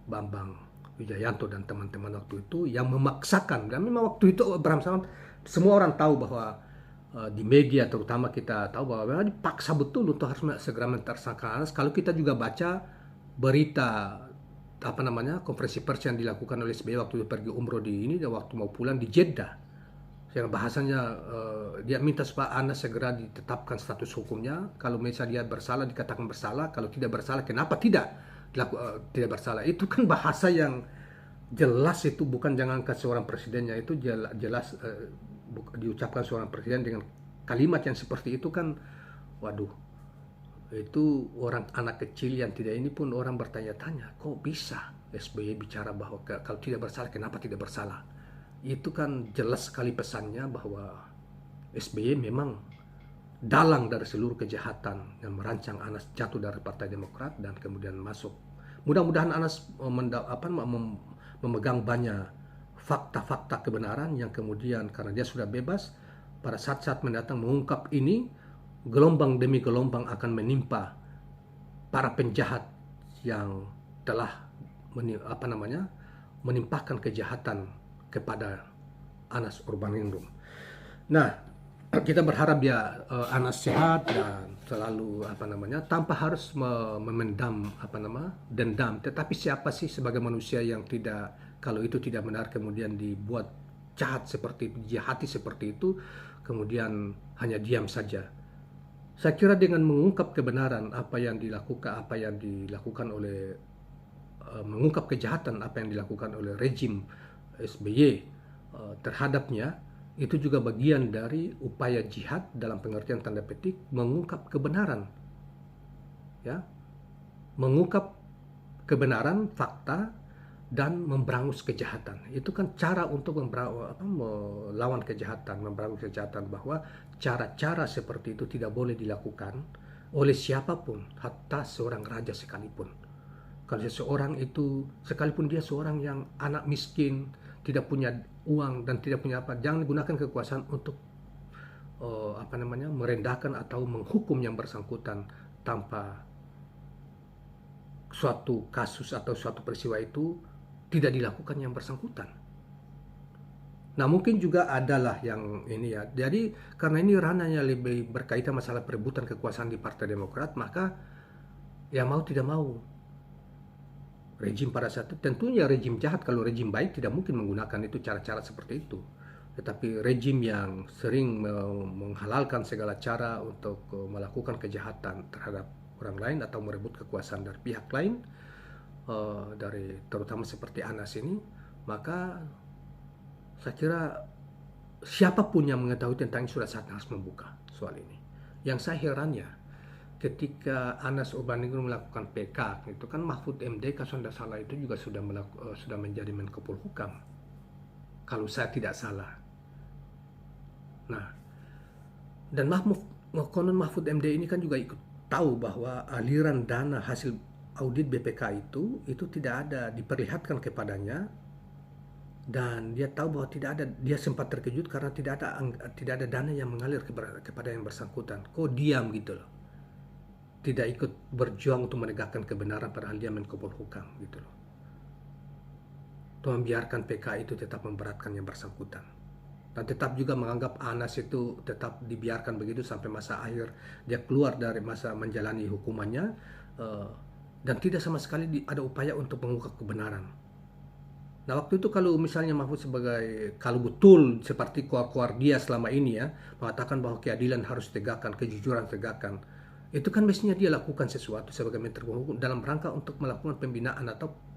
Bambang Wijayanto dan teman-teman waktu itu yang memaksakan, dan memang waktu itu Abraham Samad, semua orang tahu bahwa di media terutama kita tahu bahwa memang dipaksa betul untuk harus segera mentersangka Anas. Kalau kita juga baca berita konferensi pers yang dilakukan oleh SBY waktu pergi umroh di ini, dan waktu mau pulang di Jeddah, yang bahasanya dia minta supaya Anas segera ditetapkan status hukumnya. Kalau misalnya dia bersalah dikatakan bersalah, kalau tidak bersalah kenapa tidak bersalah. Itu kan bahasa yang jelas, itu bukan jangankan seorang presidennya, itu jelas diucapkan seorang presiden dengan kalimat yang seperti itu kan, waduh, itu orang anak kecil yang tidak ini pun orang bertanya-tanya, kok bisa SBY bicara bahwa kalau tidak bersalah kenapa tidak bersalah. Itu kan jelas sekali pesannya bahwa SBY memang dalang dari seluruh kejahatan yang merancang Anas jatuh dari Partai Demokrat dan kemudian masuk. Mudah-mudahan Anas memegang banyak fakta-fakta kebenaran yang kemudian karena dia sudah bebas, pada saat-saat mendatang mengungkap ini, gelombang demi gelombang akan menimpa para penjahat yang telah menimpahkan kejahatan kepada Anas Urbaningrum. Nah, kita berharap dia Anas sehat dan selalu tanpa harus memendam dendam. Tetapi siapa sih sebagai manusia yang tidak, kalau itu tidak benar kemudian dibuat jahat seperti itu, dijahati seperti itu, kemudian hanya diam saja. Saya kira dengan mengungkap kebenaran apa yang dilakukan oleh mengungkap kejahatan apa yang dilakukan oleh rejim SBY terhadapnya, itu juga bagian dari upaya jihad dalam pengertian tanda petik, mengungkap kebenaran, ya, mengungkap kebenaran, fakta, dan memberangus kejahatan. Itu kan cara untuk melawan kejahatan, memberangus kejahatan, bahwa cara-cara seperti itu tidak boleh dilakukan oleh siapapun, hatta seorang raja sekalipun. Kalau seseorang itu, sekalipun dia seorang yang anak miskin, tidak punya uang dan tidak punya apa, jangan gunakan kekuasaan untuk merendahkan atau menghukum yang bersangkutan tanpa suatu kasus atau suatu peristiwa itu tidak dilakukan yang bersangkutan. Nah, mungkin juga adalah yang ini ya. Jadi karena ini ranahnya lebih berkaitan masalah perebutan kekuasaan di Partai Demokrat, maka ya mau tidak mau rejim pada saat itu, tentunya rejim jahat. Kalau rejim baik tidak mungkin menggunakan itu cara-cara seperti itu. Tetapi rejim yang sering menghalalkan segala cara untuk melakukan kejahatan terhadap orang lain atau merebut kekuasaan dari pihak lain, dari terutama seperti Anas ini, maka saya kira siapapun yang mengetahui tentang ini sudah saatnya harus membuka soal ini. Yang saya herannya, ketika Anas Urbaningrum melakukan PK, itu kan Mahfud MD kalau tidak salah itu juga sudah menjadi Menko Polhukam, kalau saya tidak salah. Nah, dan konon Mahfud MD ini kan juga ikut tahu bahwa aliran dana hasil audit BPK itu tidak ada diperlihatkan kepadanya, dan dia tahu bahwa tidak ada. Dia sempat terkejut karena tidak ada dana yang mengalir kepada yang bersangkutan. Kok diam gitu loh, tidak ikut berjuang untuk menegakkan kebenaran padahal dia Menko Polhukam gitu loh. Atau membiarkan PK itu tetap memberatkan yang bersangkutan. Dan tetap juga menganggap Anas itu tetap dibiarkan begitu sampai masa akhir dia keluar dari masa menjalani hukumannya, dan tidak sama sekali ada upaya untuk mengungkap kebenaran. Nah, waktu itu kalau misalnya Mahfud kalau betul seperti kuar-kuar dia selama ini ya, mengatakan bahwa keadilan harus ditegakkan, kejujuran tegakkan, itu kan mestinya dia lakukan sesuatu sebagai Menteri Hukum dalam rangka untuk melakukan pembinaan atau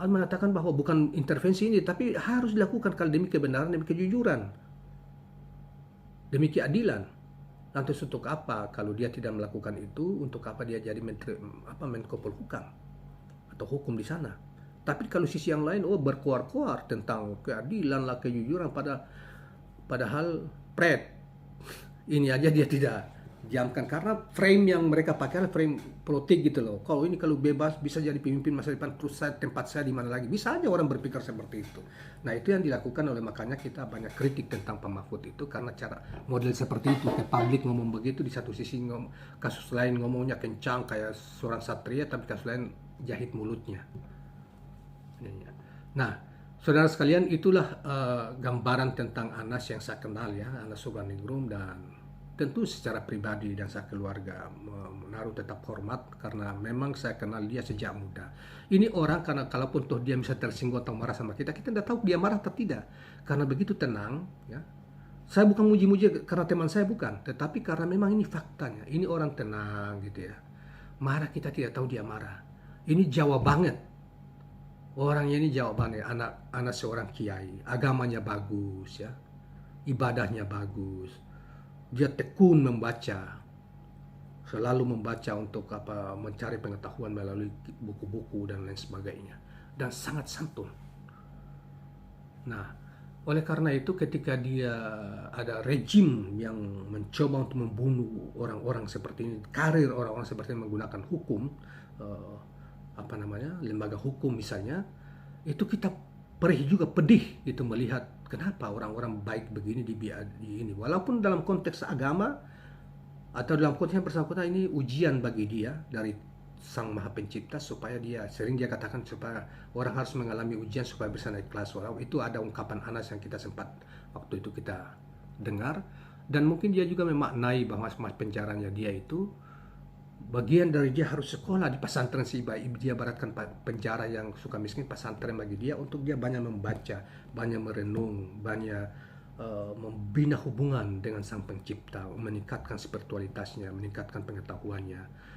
mengatakan bahwa bukan intervensi ini, tapi harus dilakukan kalau demi kebenaran, demi kejujuran, demi keadilan. Lantas untuk apa kalau dia tidak melakukan itu? Untuk apa dia jadi Menko Polhukam atau hukum di sana? Tapi kalau sisi yang lain, berkuar-kuar tentang keadilan lah, kejujuran, padahal ini aja dia tidak diamkan karena frame yang mereka pakai adalah frame politik gitu loh. Kalau bebas bisa jadi pemimpin masa depan, terus tempat saya di mana lagi? Bisa aja orang berpikir seperti itu. Nah, itu yang dilakukan oleh, makanya kita banyak kritik tentang Pak Mahfud itu karena cara model seperti itu, ke publik ngomong begitu, di satu sisi kasus lain ngomongnya kencang kayak seorang satria, tapi kasus lain jahit mulutnya. Nah, saudara sekalian, itulah gambaran tentang Anas yang saya kenal ya, Anas Urbaningrum, dan tentu secara pribadi dan saya keluarga menaruh tetap hormat karena memang saya kenal dia sejak muda. Ini orang karena kalaupun toh dia bisa tersinggung atau marah sama kita tidak tahu dia marah atau tidak, karena begitu tenang ya, Saya bukan muji-muji karena teman saya, bukan, tetapi karena memang ini faktanya. Ini orang tenang gitu ya. Marah kita tidak tahu dia marah. Ini Jawa banget. Orangnya ini Jawa banget. Anak seorang kiai, agamanya bagus ya. Ibadahnya bagus. Dia tekun membaca. Selalu membaca untuk mencari pengetahuan melalui buku-buku dan lain sebagainya. Dan sangat santun. Nah, oleh karena itu ketika dia ada rejim yang mencoba untuk membunuh orang-orang seperti ini, karir orang-orang seperti ini menggunakan hukum, lembaga hukum misalnya, itu kita perih juga, pedih itu melihat kenapa orang-orang baik begini di ini. Walaupun dalam konteks agama atau dalam konteks yang bersangkutan ini ujian bagi dia dari Sang Maha Pencipta, supaya dia, sering dia katakan, supaya orang harus mengalami ujian supaya bisa naik kelas. Itu ada ungkapan Anas yang kita sempat waktu itu kita dengar, dan mungkin dia juga memaknai bahwa penjaranya dia itu bagian dari dia harus sekolah di pesantren. Dia baratkan penjara yang suka miskin, pesantren bagi dia untuk dia banyak membaca, banyak merenung, banyak membina hubungan dengan Sang Pencipta, meningkatkan spiritualitasnya, meningkatkan pengetahuannya.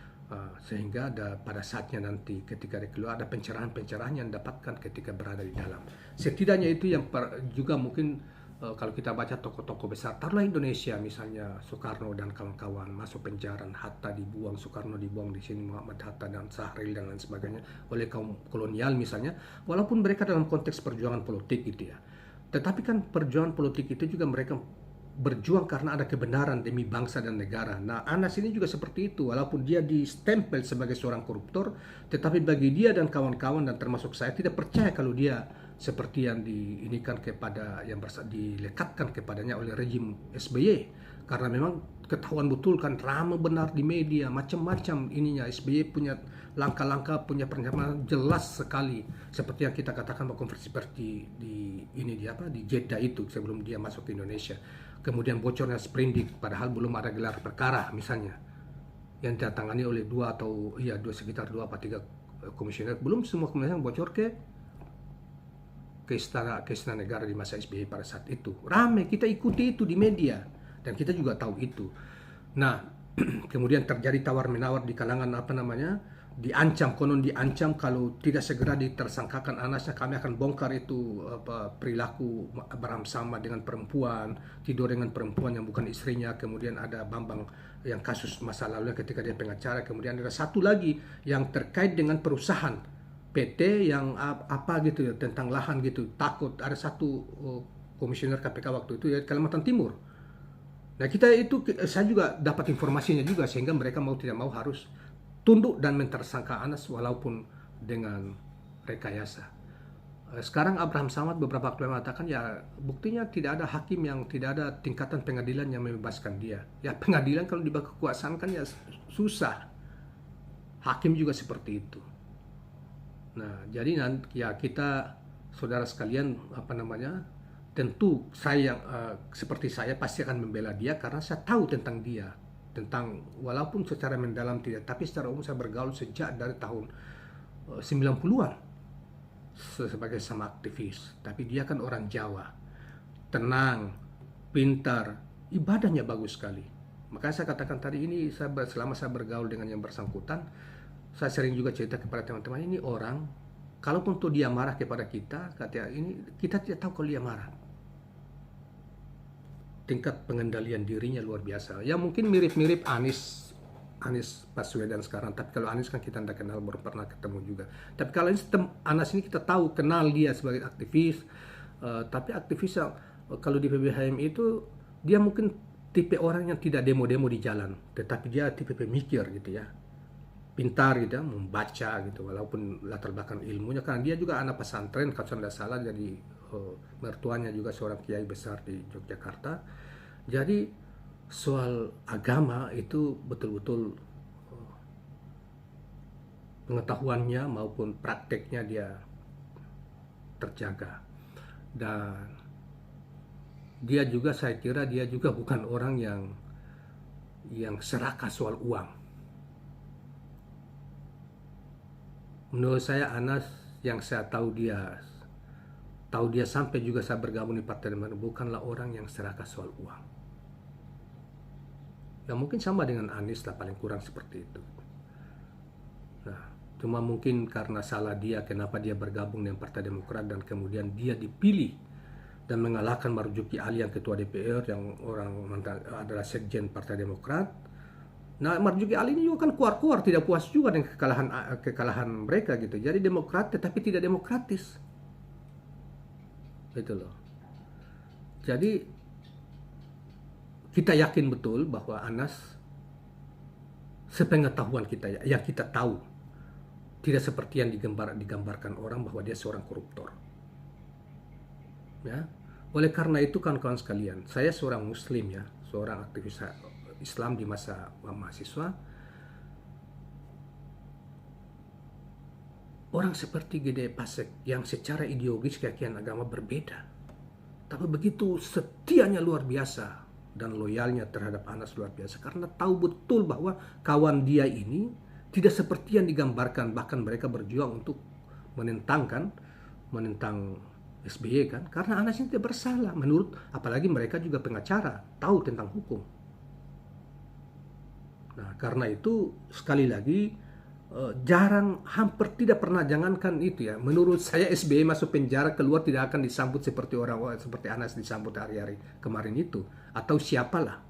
Sehingga pada saatnya nanti ketika dia keluar, ada pencerahan-pencerahan yang dapatkan ketika berada di dalam. Setidaknya itu yang juga mungkin kalau kita baca tokoh-tokoh besar, taruhlah Indonesia misalnya Soekarno dan kawan-kawan masuk penjara, Hatta dibuang, Soekarno dibuang di sini, Muhammad Hatta dan Sahril dan lain sebagainya oleh kaum kolonial misalnya, walaupun mereka dalam konteks perjuangan politik gitu ya. Tetapi kan perjuangan politik itu juga mereka berjuang karena ada kebenaran demi bangsa dan negara. Nah, Anas ini juga seperti itu, walaupun dia distempel sebagai seorang koruptor, tetapi bagi dia dan kawan-kawan dan termasuk saya tidak percaya kalau dia seperti yang diinikan kepada, yang dilekatkan kepadanya oleh rejim SBY, karena memang ketahuan betul kan, ramai benar di media macam-macam ininya. SBY punya langkah-langkah, punya pernyataan jelas sekali, seperti yang kita katakan bahwa konversi di Jeddah itu sebelum dia masuk ke Indonesia. Kemudian bocornya sprindik padahal belum ada gelar perkara misalnya, yang ditangani oleh sekitar 2 atau 3 komisioner. Belum semua kemudian bocor ke istana negara di masa SBY pada saat itu. Ramai, kita ikuti itu di media dan kita juga tahu itu. Nah, kemudian terjadi tawar-menawar di kalangan konon diancam kalau tidak segera ditersangkakan Anasnya, kami akan bongkar itu perilaku Abraham Samad dengan perempuan, tidur dengan perempuan yang bukan istrinya. Kemudian ada Bambang yang kasus masa lalunya ketika dia pengacara. Kemudian ada satu lagi yang terkait dengan perusahaan PT yang tentang lahan gitu. Takut ada satu komisioner KPK waktu itu ya, Kalimantan Timur. Nah, saya juga dapat informasinya juga, sehingga mereka mau tidak mau harus tunduk dan mentersangka Anas walaupun dengan rekayasa. Sekarang Abraham Samad beberapa waktu mengatakan ya buktinya tidak ada hakim, yang tidak ada tingkatan pengadilan yang membebaskan dia. Ya pengadilan kalau dibagi kekuasaan kan ya susah. Hakim juga seperti itu. Nah, jadi ya kita saudara sekalian tentu saya seperti saya pasti akan membela dia karena saya tahu tentang dia. Walaupun secara mendalam tidak, tapi secara umum saya bergaul sejak dari tahun 90-an sebagai sama aktivis. Tapi dia kan orang Jawa, tenang, pintar, ibadahnya bagus sekali. Makanya saya katakan tadi ini, selama saya bergaul dengan yang bersangkutan, saya sering juga cerita kepada teman-teman, ini orang kalaupun tuh dia marah kepada kita, kita tidak tahu kalau dia marah. Tingkat pengendalian dirinya luar biasa. Ya mungkin mirip-mirip Anies Baswedan sekarang. Tapi kalau Anies kan kita tidak kenal, baru pernah ketemu juga. Tapi kalau Anas ini kita tahu, kenal dia sebagai aktivis. Tapi aktivis kalau di PBHM itu dia mungkin tipe orang yang tidak demo-demo di jalan, tetapi dia tipe pemikir gitu ya, pintar gitu ya, membaca gitu, walaupun latar belakang ilmunya, karena dia juga anak pesantren kalau saya tidak salah, jadi mertuanya juga seorang kiai besar di Yogyakarta. Jadi soal agama itu betul-betul pengetahuannya maupun prakteknya dia terjaga. Dan dia juga, saya kira dia juga bukan orang yang serakah soal uang. Menurut saya Anas, yang saya tahu dia Tahu dia sampai juga saya bergabung di Partai Demokrat bukanlah orang yang serakah soal uang. Ya mungkin sama dengan Anies lah, paling kurang seperti itu. Nah, cuma mungkin karena salah dia kenapa dia bergabung dengan Partai Demokrat dan kemudian dia dipilih dan mengalahkan Marzuki Ali yang ketua DPR yang orang adalah sekjen Partai Demokrat. Nah, Marzuki Ali ini juga kan keluar-keluar tidak puas juga dengan kekalahan mereka gitu. Jadi Demokrat tetapi tidak demokratis. Gitu loh. Jadi kita yakin betul bahwa Anas, sepengetahuan kita yang kita tahu, tidak seperti yang digambarkan orang bahwa dia seorang koruptor. Ya, oleh karena itu kawan-kawan sekalian, saya seorang Muslim ya, seorang aktivis Islam di masa mahasiswa. Orang seperti Gede Pasek yang secara ideologis keyakinan agama berbeda, tapi begitu setianya luar biasa dan loyalnya terhadap Anas luar biasa karena tahu betul bahwa kawan dia ini tidak seperti yang digambarkan. Bahkan mereka berjuang untuk menentang SBY kan, karena Anas ini tidak bersalah menurut, apalagi mereka juga pengacara, tahu tentang hukum. Nah, karena itu sekali lagi jarang, hampir tidak pernah, jangankan itu ya, menurut saya SBY masuk penjara keluar tidak akan disambut seperti orang seperti Anas disambut hari-hari kemarin itu, atau siapalah.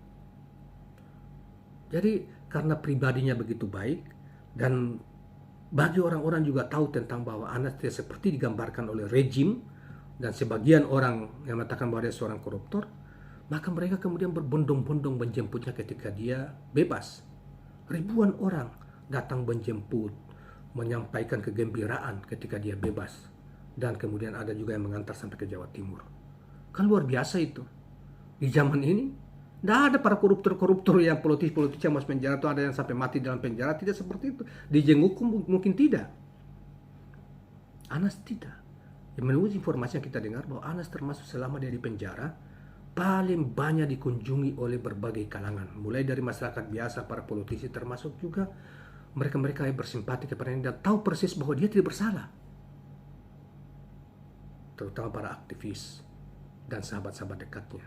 Jadi karena pribadinya begitu baik dan bagi orang-orang juga tahu tentang bahwa Anas tidak seperti digambarkan oleh rejim dan sebagian orang yang mengatakan bahwa dia seorang koruptor, maka mereka kemudian berbondong-bondong menjemputnya ketika dia bebas. Ribuan orang datang menjemput, menyampaikan kegembiraan ketika dia bebas, dan kemudian ada juga yang mengantar sampai ke Jawa Timur. Kan luar biasa itu. Di zaman ini tidak ada para koruptor-koruptor yang politis-politis yang masuk penjara atau ada yang sampai mati dalam penjara, tidak seperti itu. Dijenguk mungkin tidak. Anas tidak. Menurut informasi yang kita dengar bahwa Anas termasuk selama dia di penjara paling banyak dikunjungi oleh berbagai kalangan, mulai dari masyarakat biasa, para politisi, termasuk juga mereka-mereka yang bersimpati kepada dia dan tahu persis bahwa dia tidak bersalah, terutama para aktivis dan sahabat-sahabat dekatnya.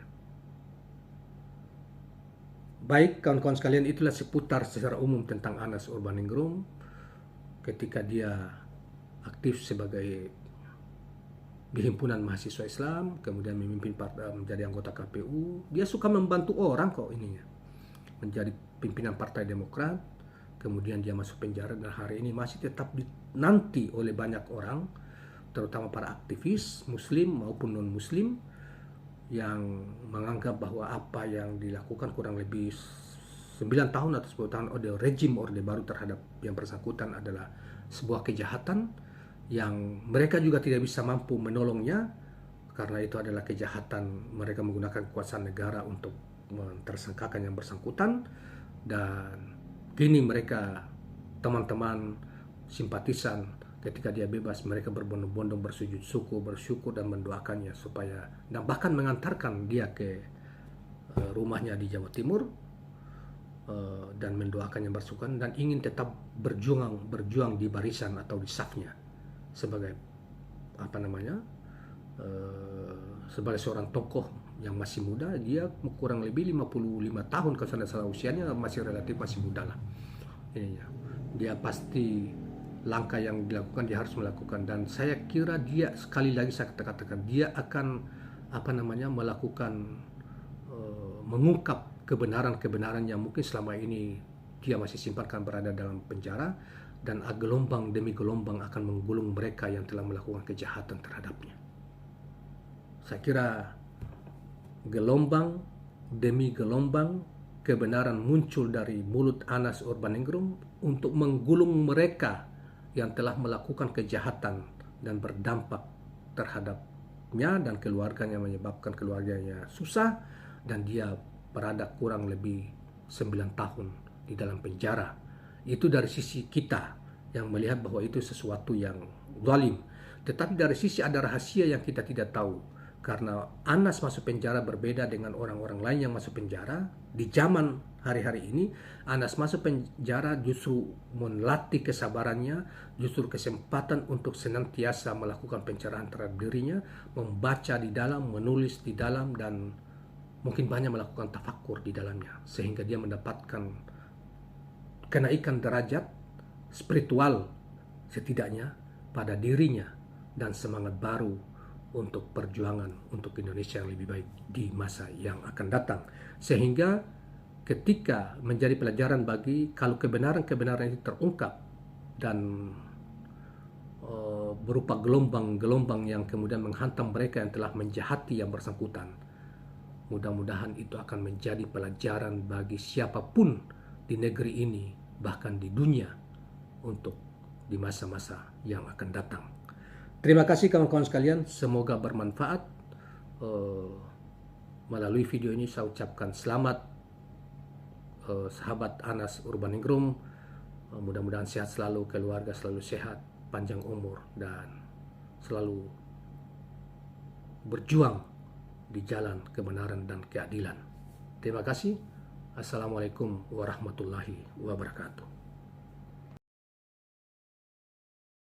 Baik kawan-kawan sekalian, itulah seputar secara umum tentang Anas Urbaningrum ketika dia aktif sebagai di himpunan mahasiswa Islam, kemudian memimpin menjadi anggota KPU. Dia suka membantu orang kok ininya, menjadi pimpinan Partai Demokrat. Kemudian dia masuk penjara dan hari ini masih tetap dinanti oleh banyak orang, terutama para aktivis Muslim maupun non-Muslim yang menganggap bahwa apa yang dilakukan kurang lebih 9 tahun atau 10 tahun oleh rejim Orde Baru terhadap yang bersangkutan adalah sebuah kejahatan yang mereka juga tidak bisa mampu menolongnya, karena itu adalah kejahatan mereka menggunakan kekuasaan negara untuk mentersangkakan yang bersangkutan. Dan kini mereka, teman-teman simpatisan, ketika dia bebas mereka berbondong-bondong bersujud syukur, bersyukur dan mendoakannya supaya, dan bahkan mengantarkan dia ke rumahnya di Jawa Timur dan mendoakannya bersyukur dan ingin tetap berjuang di barisan atau di safnya sebagai sebagai seorang tokoh yang masih muda. Dia kurang lebih 55 tahun kalau tidak salah usianya, masih relatif masih muda lah. Dia pasti langkah yang dilakukan dia harus melakukan, dan saya kira dia, sekali lagi saya katakan, dia akan melakukan mengungkap kebenaran-kebenaran yang mungkin selama ini dia masih simpankan berada dalam penjara, dan gelombang demi gelombang akan menggulung mereka yang telah melakukan kejahatan terhadapnya. Saya kira gelombang demi gelombang kebenaran muncul dari mulut Anas Urbaningrum untuk menggulung mereka yang telah melakukan kejahatan dan berdampak terhadapnya dan keluarganya, menyebabkan keluarganya susah, dan dia berada kurang lebih 9 tahun di dalam penjara. Itu dari sisi kita yang melihat bahwa itu sesuatu yang zalim. Tetapi dari sisi ada rahasia yang kita tidak tahu. Karena Anas masuk penjara berbeda dengan orang-orang lain yang masuk penjara. Di zaman hari-hari ini, Anas masuk penjara justru melatih kesabarannya, justru kesempatan untuk senantiasa melakukan pencerahan terhadap dirinya, membaca di dalam, menulis di dalam, dan mungkin banyak melakukan tafakur di dalamnya, sehingga dia mendapatkan kenaikan derajat spiritual setidaknya pada dirinya dan semangat baru untuk perjuangan untuk Indonesia yang lebih baik di masa yang akan datang. Sehingga ketika menjadi pelajaran bagi kalau kebenaran-kebenaran itu terungkap dan berupa gelombang-gelombang yang kemudian menghantam mereka yang telah menjahati yang bersangkutan, mudah-mudahan itu akan menjadi pelajaran bagi siapapun di negeri ini, bahkan di dunia, untuk di masa-masa yang akan datang. Terima kasih kawan-kawan sekalian, semoga bermanfaat. Melalui video ini saya ucapkan selamat sahabat Anas Urbaningrum. Mudah-mudahan sehat selalu, keluarga selalu sehat, panjang umur, dan selalu berjuang di jalan kebenaran dan keadilan. Terima kasih. Assalamualaikum warahmatullahi wabarakatuh.